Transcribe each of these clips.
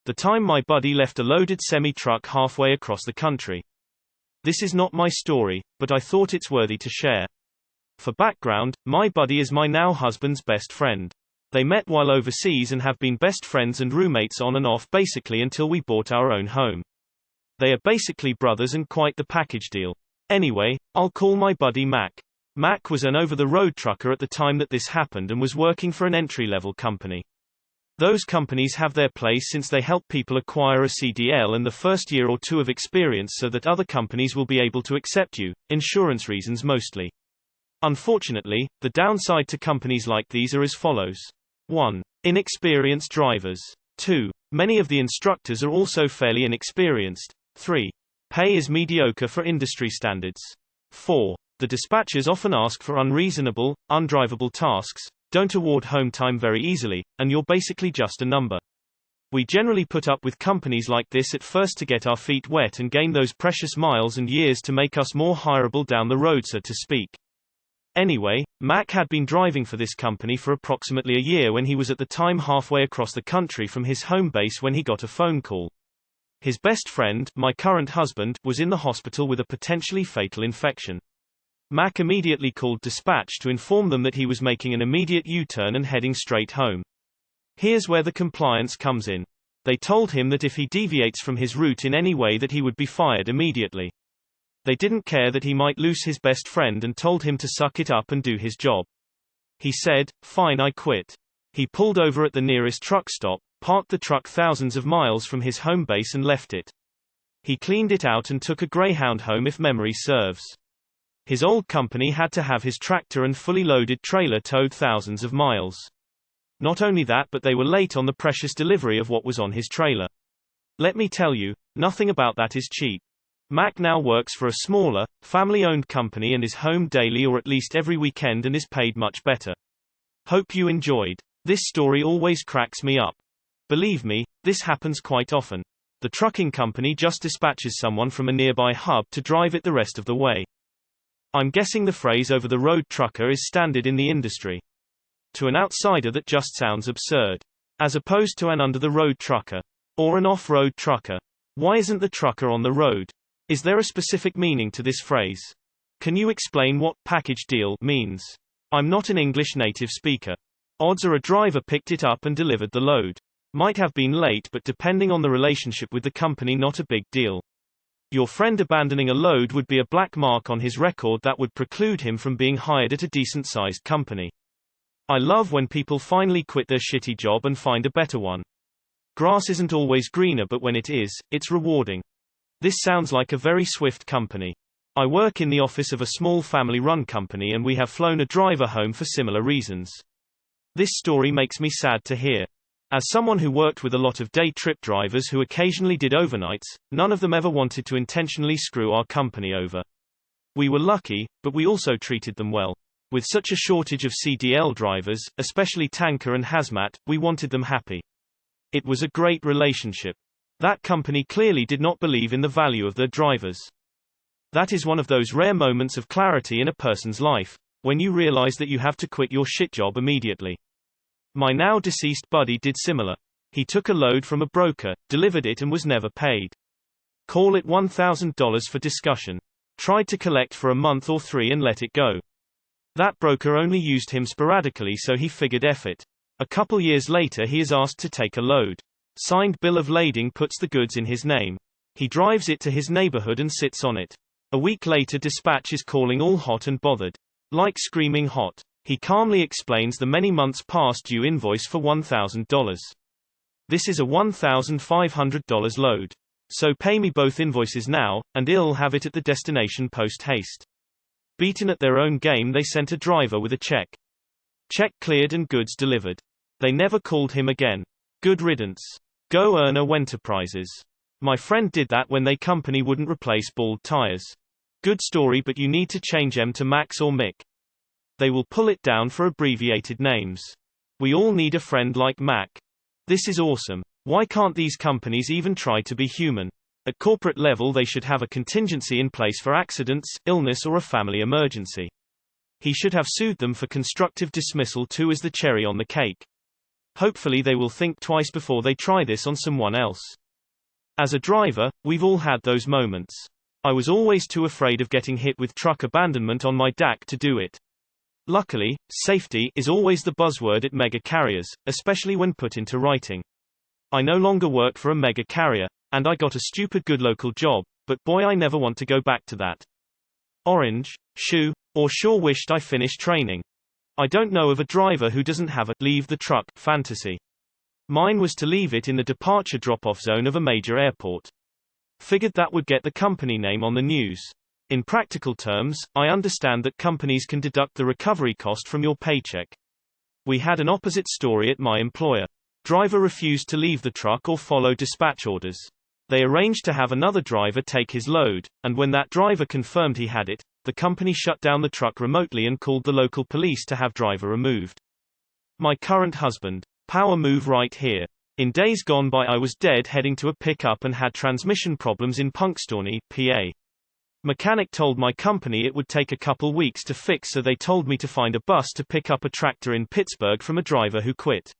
The time my buddy left a loaded semi-truck halfway across the country. This is not my story, but I thought it's worthy to share. For background, my buddy is my now husband's best friend. They met while overseas and have been best friends and roommates on and off basically until we bought our own home. They are basically brothers and quite the package deal. Anyway, I'll call my buddy Mac. Mac was an over-the-road trucker at the time that this happened and was working for an entry-level company. Those companies have their place since they help people acquire a CDL and the first year or two of experience so that other companies will be able to accept you, insurance reasons mostly. Unfortunately, the downside to companies like these are as follows. 1. Inexperienced drivers. 2. Many of the instructors are also fairly inexperienced. 3. Pay is mediocre for industry standards. 4. The dispatchers often ask for unreasonable, undrivable tasks, don't award home time very easily, and you're basically just a number. We generally put up with companies like this at first to get our feet wet and gain those precious miles and years to make us more hireable down the road, so to speak. Anyway, Mac had been driving for this company for approximately a year when he was at the time halfway across the country from his home base when he got a phone call. His best friend, my current husband, was in the hospital with a potentially fatal infection. Mac immediately called dispatch to inform them that he was making an immediate U-turn and heading straight home. Here's where the compliance comes in. They told him that if he deviates from his route in any way that he would be fired immediately. They didn't care that he might lose his best friend and told him to suck it up and do his job. He said, "Fine, I quit." He pulled over at the nearest truck stop, parked the truck thousands of miles from his home base and left it. He cleaned it out and took a Greyhound home if memory serves. His old company had to have his tractor and fully loaded trailer towed thousands of miles. Not only that, but they were late on the precious delivery of what was on his trailer. Let me tell you, nothing about that is cheap. Mac now works for a smaller, family-owned company and is home daily or at least every weekend and is paid much better. Hope you enjoyed. This story always cracks me up. Believe me, this happens quite often. The trucking company just dispatches someone from a nearby hub to drive it the rest of the way. I'm guessing the phrase over-the-road trucker is standard in the industry. To an outsider that just sounds absurd. As opposed to an under-the-road trucker. Or an off-road trucker. Why isn't the trucker on the road? Is there a specific meaning to this phrase? Can you explain what package deal means? I'm not an English native speaker. Odds are a driver picked it up and delivered the load. Might have been late, but depending on the relationship with the company, not a big deal. Your friend abandoning a load would be a black mark on his record that would preclude him from being hired at a decent-sized company. I love when people finally quit their shitty job and find a better one. Grass isn't always greener, but when it is, it's rewarding. This sounds like a very swift company. I work in the office of a small family-run company and we have flown a driver home for similar reasons. This story makes me sad to hear. As someone who worked with a lot of day trip drivers who occasionally did overnights, none of them ever wanted to intentionally screw our company over. We were lucky, but we also treated them well. With such a shortage of CDL drivers, especially tanker and hazmat, we wanted them happy. It was a great relationship. That company clearly did not believe in the value of their drivers. That is one of those rare moments of clarity in a person's life, when you realize that you have to quit your shit job immediately. My now deceased buddy did similar. He took a load from a broker, delivered it and was never paid. Call it $1,000 for discussion. Tried to collect for a month or 3 and let it go. That broker only used him sporadically, so he figured F it. A couple years later he is asked to take a load. Signed bill of lading puts the goods in his name. He drives it to his neighborhood and sits on it. A week later dispatch is calling all hot and bothered. Like screaming hot. He calmly explains the many months past due invoice for $1,000. This is a $1,500 load. So pay me both invoices now, and I'll have it at the destination post haste. Beaten at their own game, they sent a driver with a check. Check cleared and goods delivered. They never called him again. Good riddance. Go Erna Enterprises. My friend did that when they company wouldn't replace bald tires. Good story, but you need to change M to Max or Mick. They will pull it down for abbreviated names. We all need a friend like Mac. This is awesome. Why can't these companies even try to be human? At corporate level they should have a contingency in place for accidents, illness or a family emergency. He should have sued them for constructive dismissal too as the cherry on the cake. Hopefully they will think twice before they try this on someone else. As a driver, we've all had those moments. I was always too afraid of getting hit with truck abandonment on my DAC to do it. Luckily, safety is always the buzzword at mega carriers, especially when put into writing. I no longer work for a mega carrier, and I got a stupid good local job, but boy, I never want to go back to that. Orange, shoe, or sure wished I finished training. I don't know of a driver who doesn't have a leave the truck fantasy. Mine was to leave it in the departure drop-off zone of a major airport. Figured that would get the company name on the news. In practical terms, I understand that companies can deduct the recovery cost from your paycheck. We had an opposite story at my employer. Driver refused to leave the truck or follow dispatch orders. They arranged to have another driver take his load, and when that driver confirmed he had it, the company shut down the truck remotely and called the local police to have driver removed. My current husband. Power move right here. In days gone by I was dead heading to a pickup and had transmission problems in Punxsutawney, PA. Mechanic told my company it would take a couple weeks to fix, so they told me to find a bus to pick up a tractor in Pittsburgh from a driver who quit.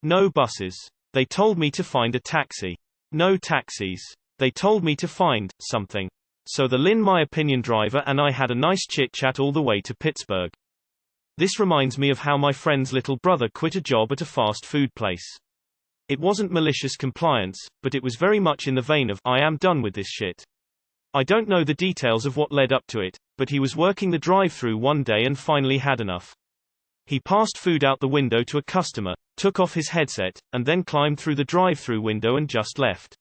No buses. They told me to find a taxi. No taxis. They told me to find something. So the Lynn my opinion driver and I had a nice chit-chat all the way to Pittsburgh. This reminds me of how my friend's little brother quit a job at a fast food place. It wasn't malicious compliance, but it was very much in the vein of, I am done with this shit. I don't know the details of what led up to it, but he was working the drive-thru one day and finally had enough. He passed food out the window to a customer, took off his headset, and then climbed through the drive-thru window and just left.